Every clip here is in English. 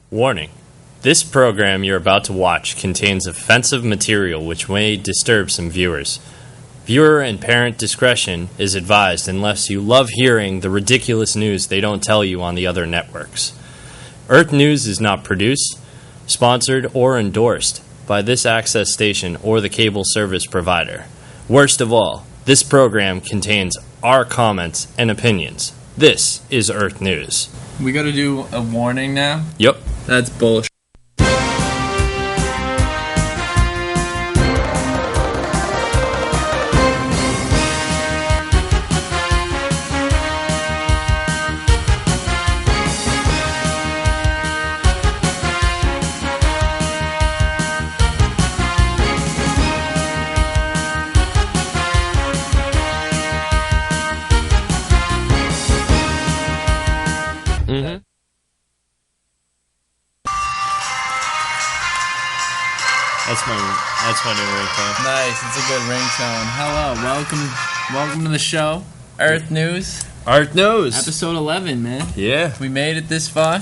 Warning. This program you're about to watch contains offensive material which may disturb some viewers. Viewer and parent discretion is advised unless you love hearing the ridiculous news they don't tell you on the other networks. EarthNews is not produced, sponsored, or endorsed by this access station or the cable service provider. Worst of all, this program contains our comments and opinions. This is EarthNews. We gotta do a warning now? Yep. That's bullshit. That's my new ringtone. Nice, it's a good ringtone. Hello, welcome to the show. EarthNews. EarthNews. Episode 11, man. Yeah. We made it this far.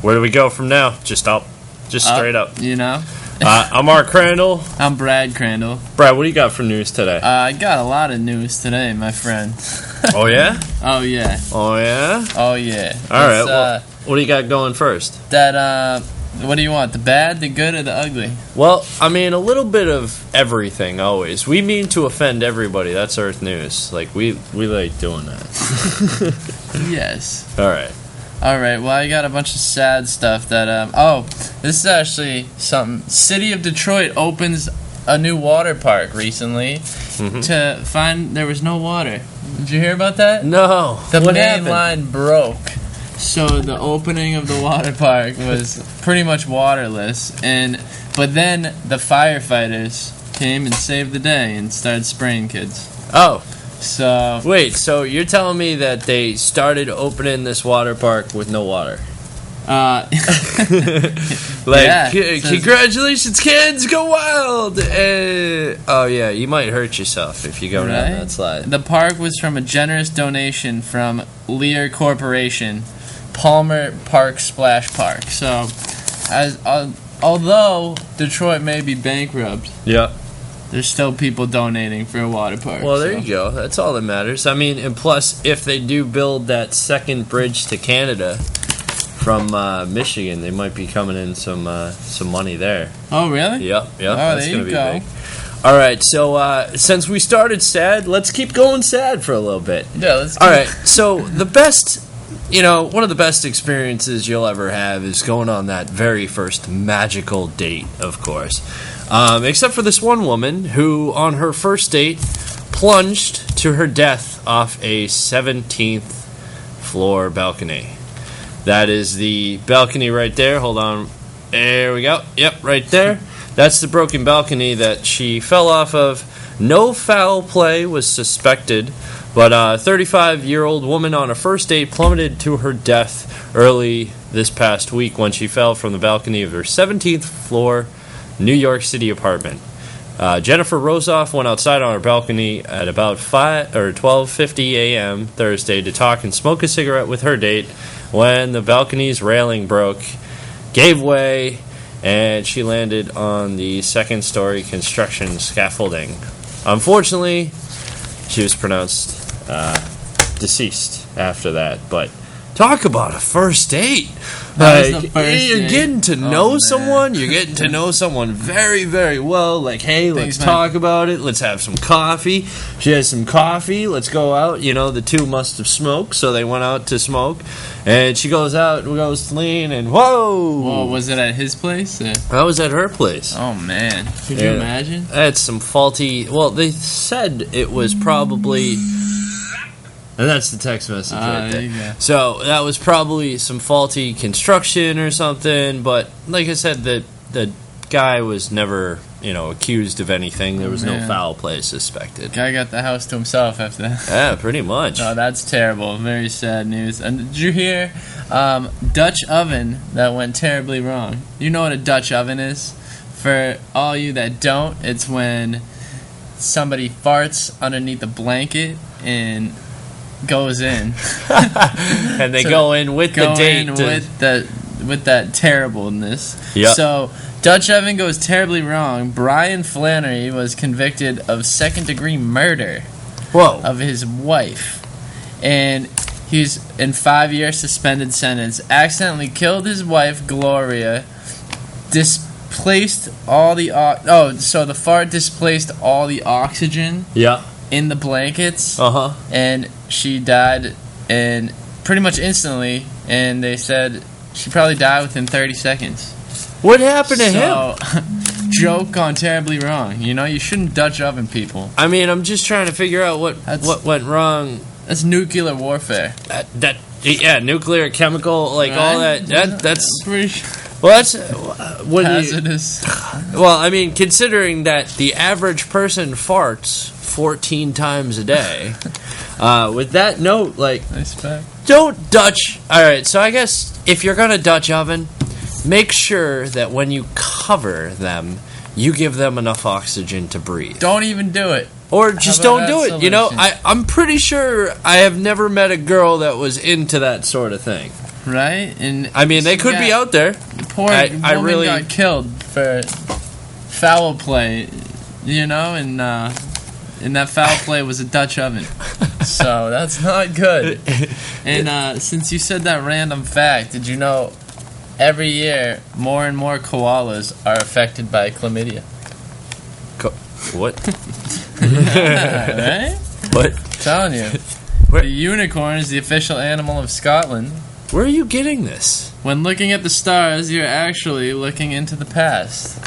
Where do we go from now? Just up. Just straight up. You know? I'm Mark Crandall. I'm Brad Crandall. Brad, what do you got for news today? I got a lot of news today, my friend. Oh, yeah? Oh, yeah. Oh, yeah? Oh, yeah. All right, well, what do you got going first? What do you want, the bad, the good, or the ugly? Well, I mean, a little bit of everything, always. We mean to offend everybody. That's Earth News. Like, we like doing that. Yes. All right. Well, I got a bunch of sad stuff that, this is actually something. City of Detroit opens a new water park recently to find there was no water. Did you hear about that? No. The what main happened? line broke. So the opening of the water park was pretty much waterless, but then the firefighters came and saved the day and started spraying kids. Oh. So wait, so you're telling me that they started opening this water park with no water? Congratulations, kids, go wild! Oh yeah, you might hurt yourself if you go down that slide. The park was from a generous donation from Lear Corporation, Palmer Park Splash Park. So, although Detroit may be bankrupt, yeah, there's still people donating for a water park. Well, there you go. That's all that matters. I mean, and plus, if they do build that second bridge to Canada from Michigan, they might be coming in some money there. Oh, really? Yep. Oh, That's going to be big. All right, so since we started sad, let's keep going sad for a little bit. Yeah, let's. All right, so the best, one of the best experiences you'll ever have is going on that very first magical date, of course. Except for this one woman who, on her first date, plunged to her death off a 17th floor balcony. That is the balcony right there. Hold on. There we go. Yep, right there. That's the broken balcony that she fell off of. No foul play was suspected, but a 35-year-old woman on a first date plummeted to her death early this past week when she fell from the balcony of her 17th floor New York City apartment. Jennifer Rosoff went outside on her balcony at about 12:50 a.m. Thursday to talk and smoke a cigarette with her date when the balcony's railing broke, gave way, and she landed on the second-story construction scaffolding. Unfortunately, she was pronounced deceased after that, but talk about a first date. You're getting to know someone. You're getting to know someone very, very well. Like, hey, let's talk about it. Let's have some coffee. She has some coffee. Let's go out. The two must have smoked, so they went out to smoke. And she goes out and goes to lean, and whoa! Whoa, was it at his place? I was at her place. Oh, man. Could you imagine? That's some faulty... Well, they said it was probably... And that's the text message right there. You go. So that was probably some faulty construction or something. But like I said, the guy was never, accused of anything. There was no foul play suspected. Guy got the house to himself after that. Yeah, pretty much. Oh, that's terrible. Very sad news. And did you hear Dutch oven that went terribly wrong? You know what a Dutch oven is? For all you that don't, it's when somebody farts underneath a blanket and goes in. And they go in with the date. With the with that terribleness. Yep. So Dutch oven goes terribly wrong. Brian Flannery was convicted of second-degree murder Whoa. of his wife, and he's in 5-year suspended sentence. Accidentally killed his wife Gloria. Displaced all the so the fart displaced all the oxygen Yeah. in the blankets, Uh-huh. and she died and pretty much instantly. And they said she probably died within 30 seconds. What happened to him? Joke gone terribly wrong. You know, you shouldn't Dutch oven people. I mean, I'm just trying to figure out what went wrong. That's nuclear warfare. Yeah, nuclear, chemical, like Right? all that. That's pretty sure. well, that's when Hazardous. well, I mean, considering that the average person farts 14 times a day. With that note, like, Nice fact. don't Dutch. All right, so I guess if you're gonna Dutch oven, make sure that when you cover them, you give them enough oxygen to breathe. Don't even do it. Or just How don't about do that it. You know, solution? I'm pretty sure I have never met a girl that was into that sort of thing. Right? And I mean, they could be out there. Poor I woman really- got killed for foul play, you know, and that foul play was a Dutch oven. So that's not good. And since you said that random fact, did you know every year more and more koalas are affected by chlamydia? What? Right? What? Telling you. Where- The unicorn is the official animal of Scotland. Where are you getting this? When looking at the stars, you're actually looking into the past.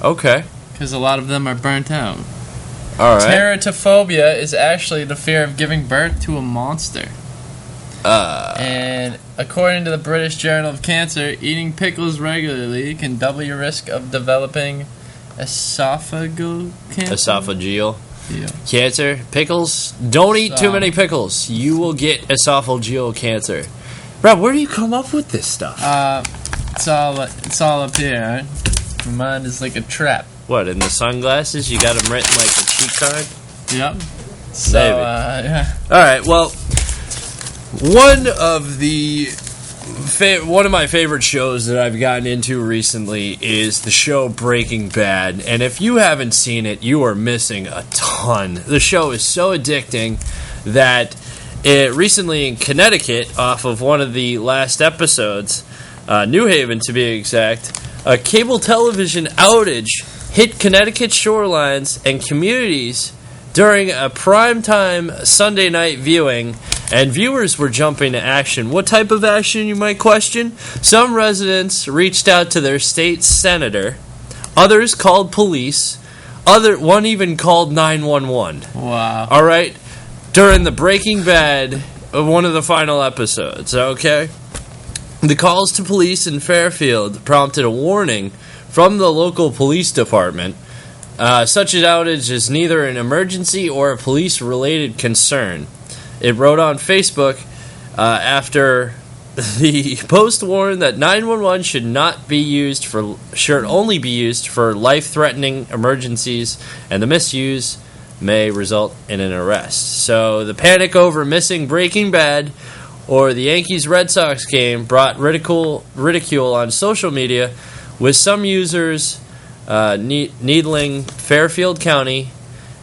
Okay. Because a lot of them are burnt out. All right. Teratophobia is actually the fear of giving birth to a monster. And according to the British Journal of Cancer, eating pickles regularly can double your risk of developing esophageal cancer. Esophageal Yeah. cancer. Pickles. Don't eat too So- many pickles. You will get esophageal cancer. Rob, where do you come up with this stuff? It's all up here. Right? My mind is like a trap. What, in the sunglasses? You got them written like a cheat card? Yep. So Maybe. yeah. All right. Well, one of my favorite shows that I've gotten into recently is the show Breaking Bad, and if you haven't seen it, you are missing a ton. The show is so addicting that recently in Connecticut, off of one of the last episodes, New Haven to be exact, a cable television outage hit Connecticut shorelines and communities during a primetime Sunday night viewing, and viewers were jumping to action. What type of action, you might question? Some residents reached out to their state senator. Others called police. One even called 911. Wow. All right? During the Breaking Bad, one of the final episodes, okay? The calls to police in Fairfield prompted a warning from the local police department. Such an outage is neither an emergency or a police-related concern. It wrote on Facebook after the post warned that 911 should only be used for life-threatening emergencies, and the misuse may result in an arrest. So the panic over missing Breaking Bad or the Yankees-Red Sox game brought ridicule on social media, with some users needling Fairfield County,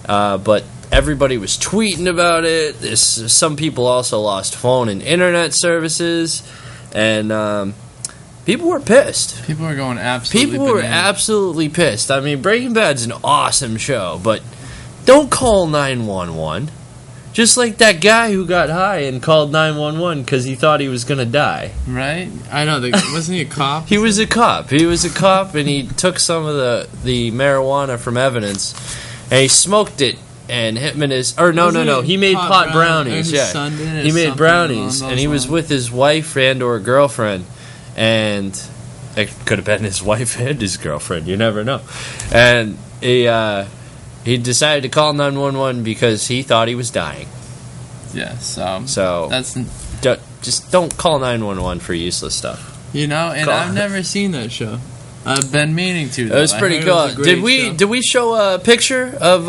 but everybody was tweeting about it. Some people also lost phone and internet services, and people were pissed. People were going absolutely People were bananas. absolutely pissed. I mean, Breaking Bad's an awesome show, but don't call 911. Just like that guy who got high and called 911 because he thought he was going to die. Right? I know. Wasn't he a cop? He was a cop. He was a cop, and he took some of the marijuana from evidence, and he smoked it, and him and his... Or no. He made pot brownies, yeah. He made brownies, and he was with his wife and or girlfriend, and it could have been his wife and his girlfriend. You never know. And he decided to call 911 because he thought he was dying. Yeah, So that's... just don't call 911 for useless stuff. You know, and I've never seen that show. I've been meaning to, though. It was pretty cool. Did we show a picture of...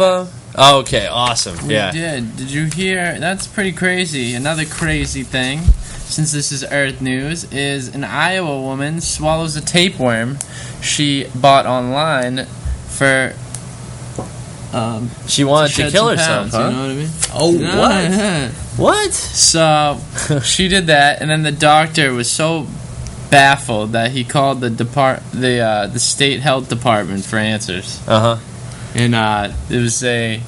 Oh, okay, awesome. We yeah. did. Did you hear? That's pretty crazy. Another crazy thing. since this is Earth News, is an Iowa woman swallows a tapeworm she bought online for. She wanted to kill herself, pounds, huh? You know what I mean? Oh, Yeah. What? So she did that, and then the doctor was so baffled that he called the state health department for answers. And it was a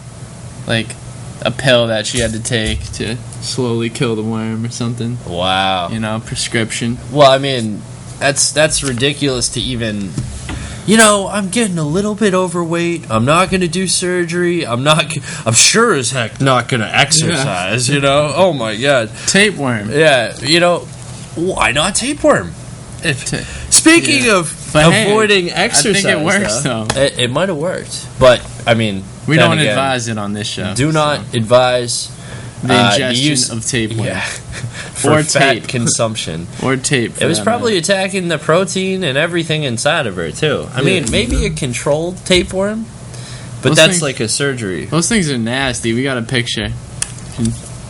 pill that she had to take to slowly kill the worm or something. Wow. Prescription. Well, I mean, that's ridiculous to even. I'm getting a little bit overweight. I'm not going to do surgery. I'm sure as heck not going to exercise, Oh, my God. Tapeworm. Yeah, why not tapeworm? Speaking of avoiding exercise, I think it works, though. It might have worked. But, I mean... We don't advise it on this show. Do not advise... the ingestion of tapeworm. Yeah. For or fat tape. consumption. Or tape. It was probably attacking the protein and everything inside of her, too. I mean, maybe a controlled tapeworm, but that's like a surgery. Those things are nasty. We got a picture.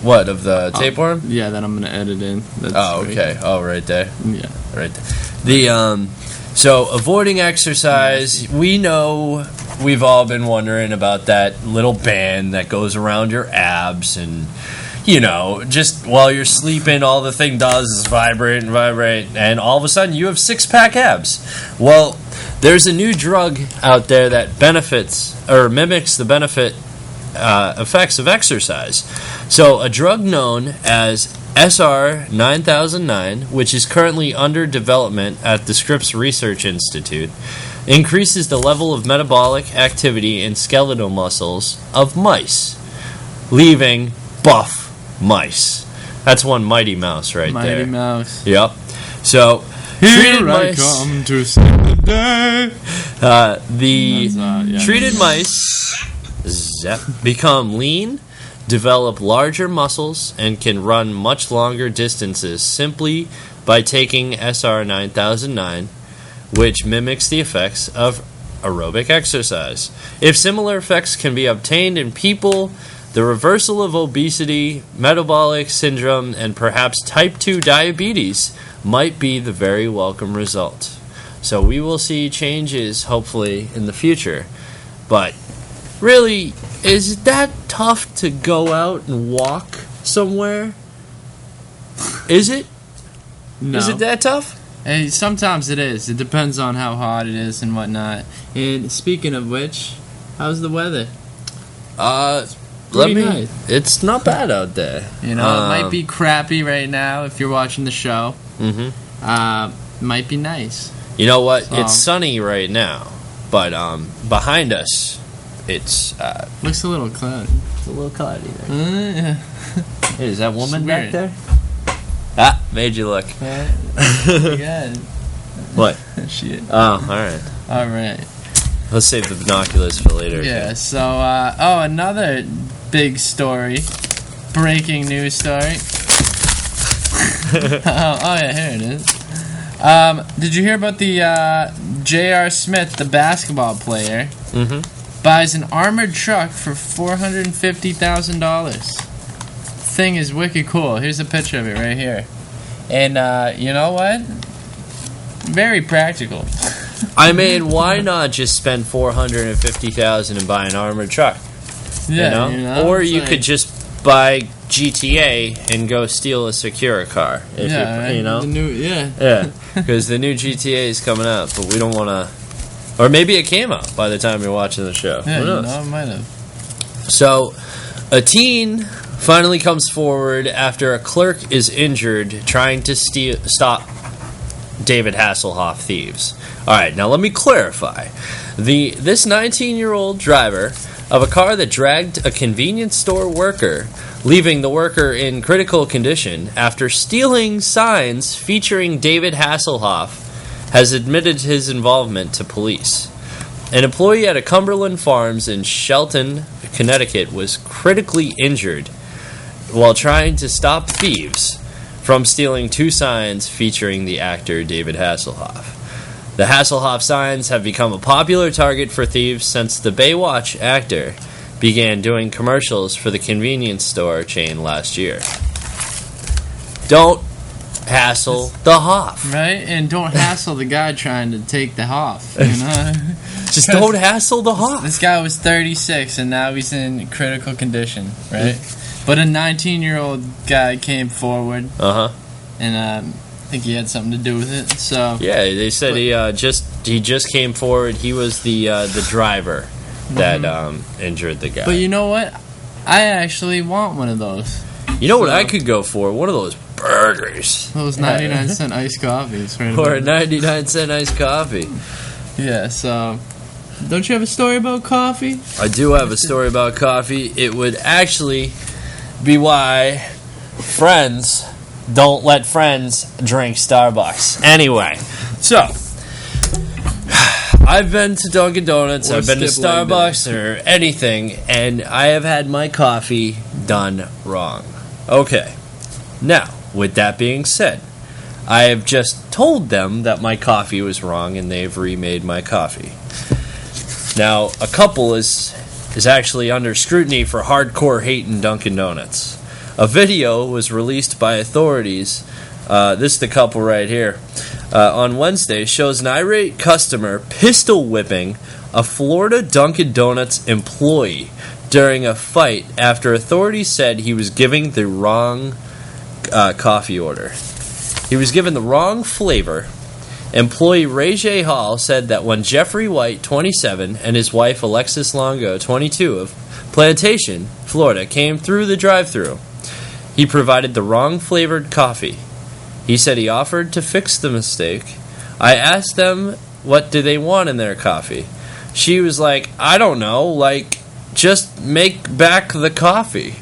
What, of the tapeworm? Yeah, that I'm going to edit in. That's okay. Oh, right there. Yeah. Right there. So, avoiding exercise, we know we've all been wondering about that little band that goes around your abs and, just while you're sleeping, all the thing does is vibrate and vibrate, and all of a sudden you have six-pack abs. Well, there's a new drug out there that benefits or mimics the effects of exercise. So, a drug known as SR 9009, which is currently under development at the Scripps Research Institute, increases the level of metabolic activity in skeletal muscles of mice, leaving buff mice. That's one Mighty Mouse there. Mighty Mouse. Yep. So, Here I come to save the day. Treated mice become lean, develop larger muscles, and can run much longer distances simply by taking SR 9009, which mimics the effects of aerobic exercise. If similar effects can be obtained in people, the reversal of obesity, metabolic syndrome, and perhaps type 2 diabetes might be the very welcome result. So we will see changes, hopefully, in the future. But really, is it that tough to go out and walk somewhere? Is it? No. Is it that tough? Hey, sometimes it is. It depends on how hot it is and whatnot. And speaking of which, how's the weather? Nice. It's not bad out there. It might be crappy right now if you're watching the show. Might be nice. You know what? It's sunny right now, but behind us, it's looks a little cloudy. It's a little cloudy there. Yeah. Hey, is that woman back there? Made you look. Yeah. What? Shit. Oh, all right. Let's save the binoculars for later. Yeah. So, another big story, breaking news story. Yeah, here it is. Did you hear about the J.R. Smith, the basketball player, buys an armored truck for $450,000? Thing is wicked cool. Here's a picture of it right here. And you know what? Very practical. I mean, why not just spend $450,000 and buy an armored truck? Yeah, or you could just buy GTA and go steal a Secura car. If because the new GTA is coming out, but we don't want to. Or maybe it came out by the time you're watching the show. Yeah, who knows? It might have. So, a teen finally comes forward after a clerk is injured trying to stop David Hasselhoff thieves. All right, now let me clarify. This 19-year-old driver of a car that dragged a convenience store worker, leaving the worker in critical condition after stealing signs featuring David Hasselhoff, has admitted his involvement to police. An employee at a Cumberland Farms in Shelton, Connecticut, was critically injured while trying to stop thieves from stealing 2 signs featuring the actor David Hasselhoff. The Hasselhoff signs have become a popular target for thieves since the Baywatch actor began doing commercials for the convenience store chain last year. Don't hassle the Hoff. Right? And don't hassle the guy trying to take the Hoff, you know? Just don't hassle the Hoff. This guy was 36 and now he's in critical condition, right? But a 19-year-old guy came forward. And I think he had something to do with it. So yeah, they said he just came forward. He was the driver that injured the guy. But you know what? I actually want one of those. You know what I could go for? One of those burgers. Those 99-cent iced coffees. Right, or a 99-cent iced coffee. Yeah, so... Don't you have a story about coffee? I do have a story about coffee. It would actually be why friends don't let friends drink Starbucks. Anyway, so... I've been to Dunkin Donuts, I've been to Starbucks or anything, and I have had my coffee done wrong. Okay. Now, with that being said, I have just told them that my coffee was wrong and they've remade my coffee. Now, a couple is actually under scrutiny for hardcore hate in Dunkin Donuts. A video was released by authorities, this is the couple right here, on Wednesday, shows an irate customer pistol whipping a Florida Dunkin Donuts employee during a fight after authorities said he was giving the wrong coffee order. He was given the wrong flavor. Employee Ray J. Hall said that when Jeffrey White, 27, and his wife Alexis Longo, 22, of Plantation, Florida, came through the drive-thru, he provided the wrong flavored coffee. He said he offered to fix the mistake. I asked them what do they want in their coffee. She was like, I don't know, like, just make back the coffee.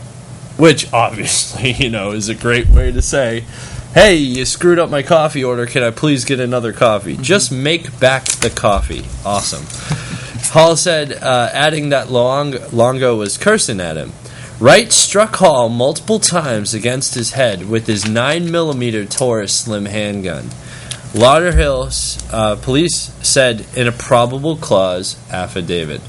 Which, obviously, is a great way to say, hey, you screwed up my coffee order, can I please get another coffee? Just make back the coffee. Awesome. Hall said, adding that Longo was cursing at him. Wright struck Hall multiple times against his head with his 9mm Taurus slim handgun. Lauderhill police said in a probable cause affidavit.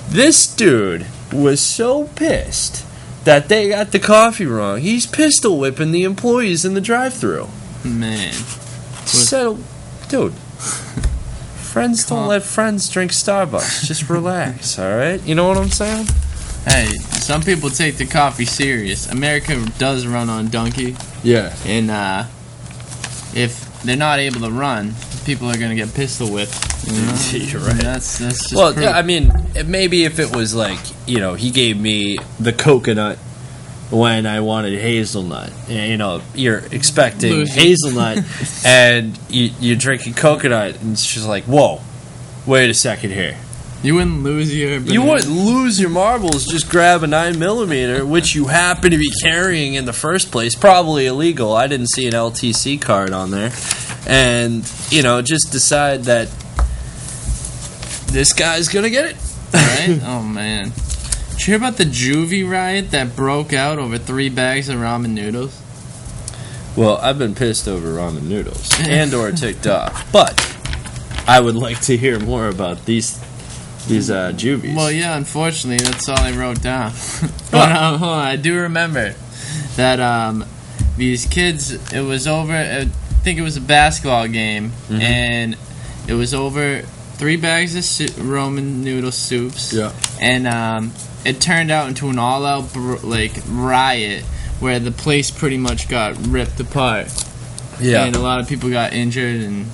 This dude was so pissed that they got the coffee wrong. He's pistol whipping the employees in the drive-thru. Man. So, dude, friends don't let friends drink Starbucks. Just relax, all right? You know what I'm saying? Hey, some people take the coffee serious. America does run on Dunkin'. Yeah. And if they're not able to run, people are going to get pistol whipped. You're right. That's just well, yeah, I mean, maybe if it was like, he gave me the coconut when I wanted hazelnut. You're expecting hazelnut and you're drinking coconut and it's just like, whoa, wait a second here. You wouldn't lose your... You wouldn't lose your marbles, just grab a 9mm, which you happen to be carrying in the first place. Probably illegal. I didn't see an LTC card on there. And, just decide that this guy's going to get it. Right? Oh, man. Did you hear about the juvie riot that broke out over 3 bags of ramen noodles? Well, I've been pissed over ramen noodles and or ticked off. But I would like to hear more about these juvies. Well, yeah, unfortunately, that's all I wrote down. But hold on, I do remember that these kids, it was over, I think it was a basketball game, and it was over 3 bags of ramen noodle soups. Yeah. And it turned out into an all-out riot where the place pretty much got ripped apart. Yeah. And a lot of people got injured, and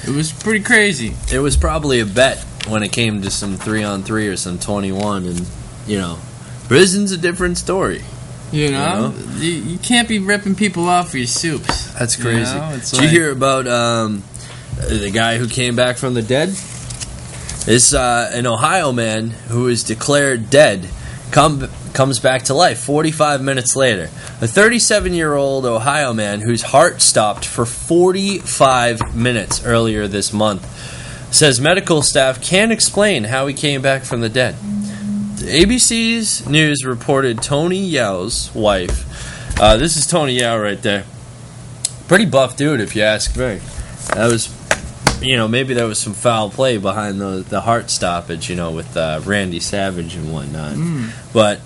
it was pretty crazy. It was probably a bet when it came to some 3-on-3 or some 21, and prison's a different story. You can't be ripping people off for your soups. That's crazy. Did you hear about the guy who came back from the dead? This an Ohio man who is declared dead comes back to life 45 minutes later. A 37-year-old Ohio man whose heart stopped for 45 minutes earlier this month says medical staff can't explain how he came back from the dead. ABC's News reported Tony Yao's wife. This is Tony Yao right there. Pretty buff dude, if you ask me. That was, maybe there was some foul play behind the heart stoppage, with Randy Savage and whatnot. But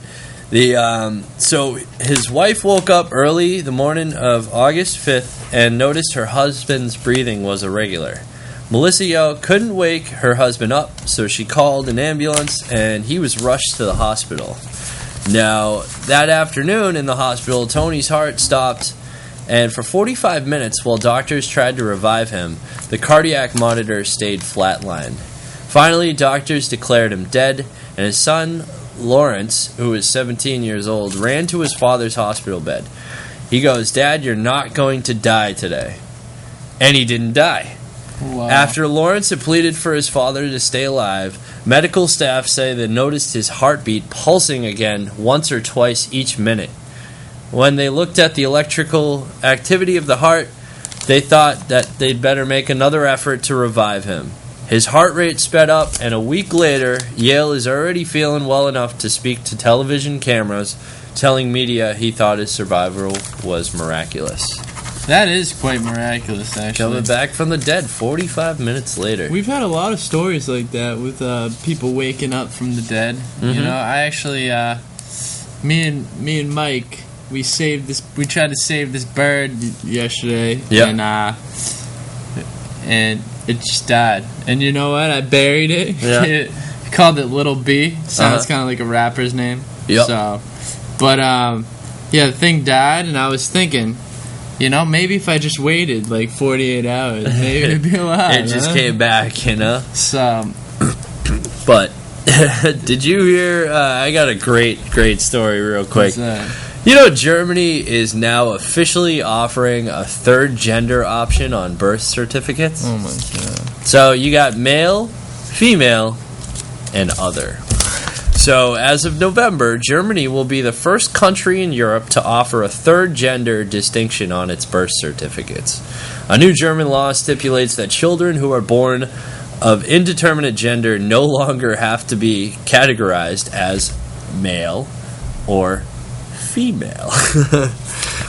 So his wife woke up early the morning of August 5th and noticed her husband's breathing was irregular. Melissa Yo couldn't wake her husband up, so she called an ambulance and he was rushed to the hospital. Now, that afternoon in the hospital, Tony's heart stopped, and for 45 minutes while doctors tried to revive him, the cardiac monitor stayed flatlined. Finally, doctors declared him dead, and his son, Lawrence, who was 17 years old, ran to his father's hospital bed. He goes, "Dad, you're not going to die today." And he didn't die. Wow. After Lawrence had pleaded for his father to stay alive, medical staff say they noticed his heartbeat pulsing again once or twice each minute. When they looked at the electrical activity of the heart, they thought that they'd better make another effort to revive him. His heart rate sped up, and a week later, Yale is already feeling well enough to speak to television cameras, telling media he thought his survival was miraculous. That is quite miraculous, actually. Coming back from the dead 45 minutes later. We've had a lot of stories like that with people waking up from the dead. Mm-hmm. You know, I actually, me and Mike, we tried to save this bird yesterday, and it just died. And you know what? I buried it. Yeah. I called it Little B. Sounds kind of like a rapper's name. Yep. So, but the thing died, and I was thinking, you know, maybe if I just waited like 48 hours, maybe it'd be alive. It just came back, you know? So, but did you hear? I got a great story real quick. what's that? You know, Germany is now officially offering a third gender option on birth certificates. Oh my god. So you got male, female, and other. So as of November, Germany will be the first country in Europe to offer a third gender distinction on its birth certificates. A new German law stipulates that children who are born of indeterminate gender no longer have to be categorized as male or female.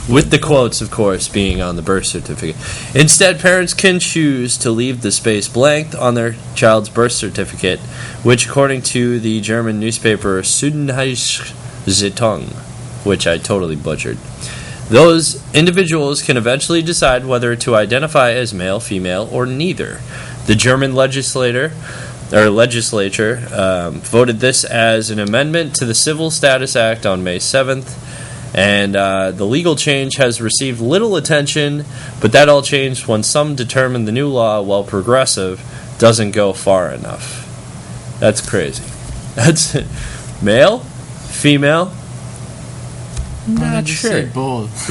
With the quotes, of course, being on the birth certificate. Instead, parents can choose to leave the space blank on their child's birth certificate, which, according to the German newspaper Süddeutsche Zeitung, which I totally butchered, those individuals can eventually decide whether to identify as male, female, or neither. The German legislature voted this as an amendment to the Civil Status Act on May 7th. And the legal change has received little attention, but that all changed when some determined the new law, while progressive, doesn't go far enough. That's crazy. That's male, female. Not sure. Say both.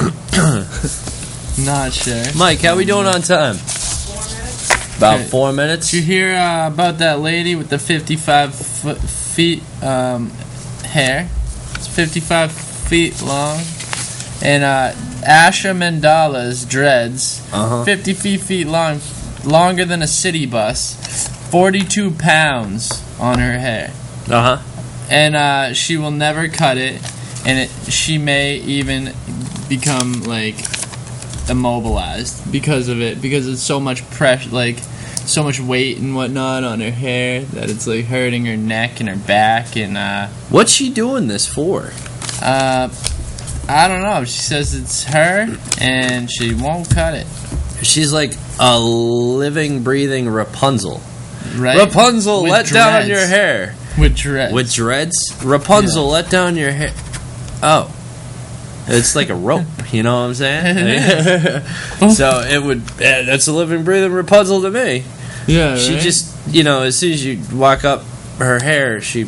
Not sure. Mike, how we doing on time? 4 minutes. About 4 minutes. Did you hear about that lady with the 55 feet hair? It's 55 feet long. And Asha Mandala's dreads, 50 feet long, longer than a city bus, 42 pounds on her hair. And she will never cut it, and she may even become like immobilized because of it, because it's so much pressure, like so much weight and whatnot on her hair that it's like hurting her neck and her back. And what's she doing this for? I don't know. She says it's her, and she won't cut it. She's like a living, breathing Rapunzel. Right? Rapunzel, With let dreads. down your hair. With dreads. With dreads? Rapunzel, Yeah. let down your hair. Oh. It's like a rope, you know what I'm saying? So it would, that's a living, breathing Rapunzel to me. Yeah, She right? just, you know, as soon as you walk up her hair, she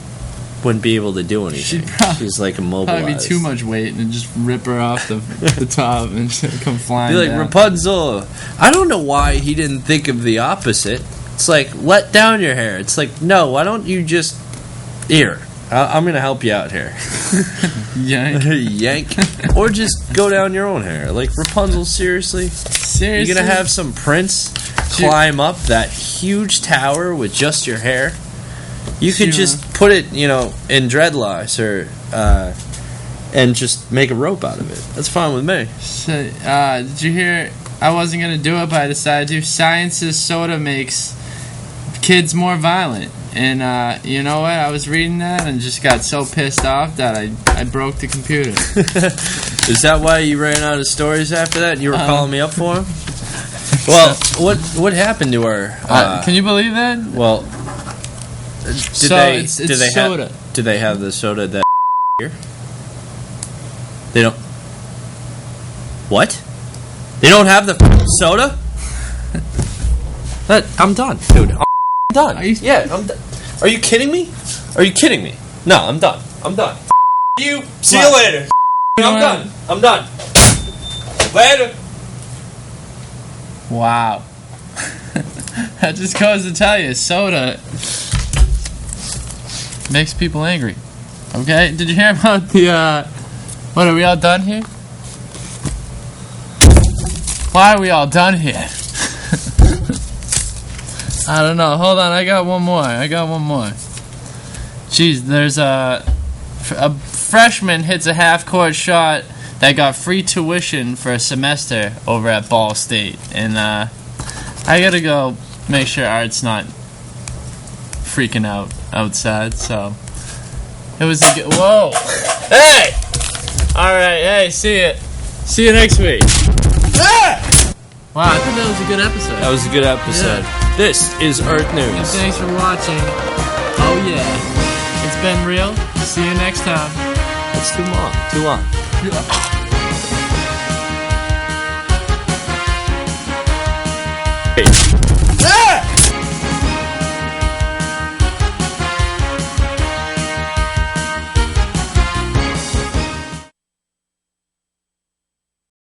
wouldn't be able to do anything. She's like immobilized. Probably be too much weight and just rip her off the top and she'll come flying Be like, down. Rapunzel. I don't know why he didn't think of the opposite. It's like, let down your hair. It's like, no, why don't you just... Here, I'm going to help you out here. Yank. Yank. Or just go down your own hair. Like, Rapunzel, seriously? Seriously? You're going to have some prince climb up that huge tower with just your hair? You could just put it, you know, in dreadlocks or... and just make a rope out of it. That's fine with me. So, did you hear... I wasn't going to do it, but I decided to. Science's soda makes kids more violent. And you know what? I was reading that and just got so pissed off that I broke the computer. Is that why you ran out of stories after that? You were calling me up for them? Well, what happened to her? Can you believe that? Well, it's soda. Do they have the soda that here? They don't. What? They don't have the soda? I'm done, dude. I'm done. I'm done. Are you kidding me? Are you kidding me? No, I'm done. I'm done. You. See you later. I'm done. I'm done. Later. Wow. That just goes to tell you, soda makes people angry. Okay? Did you hear about the, what, are we all done here? Why are we all done here? I don't know. Hold on, I got one more. Jeez, there's a freshman hits a half-court shot that got free tuition for a semester over at Ball State. And I gotta go make sure Art's not freaking out outside, so it was a good... Whoa! Hey! Alright, hey, see you next week. Ah! Wow, I thought that was a good episode. That was a good episode. Yeah. This is EarthNews. And thanks for watching. Oh yeah. It's been real. See you next time. That's too long.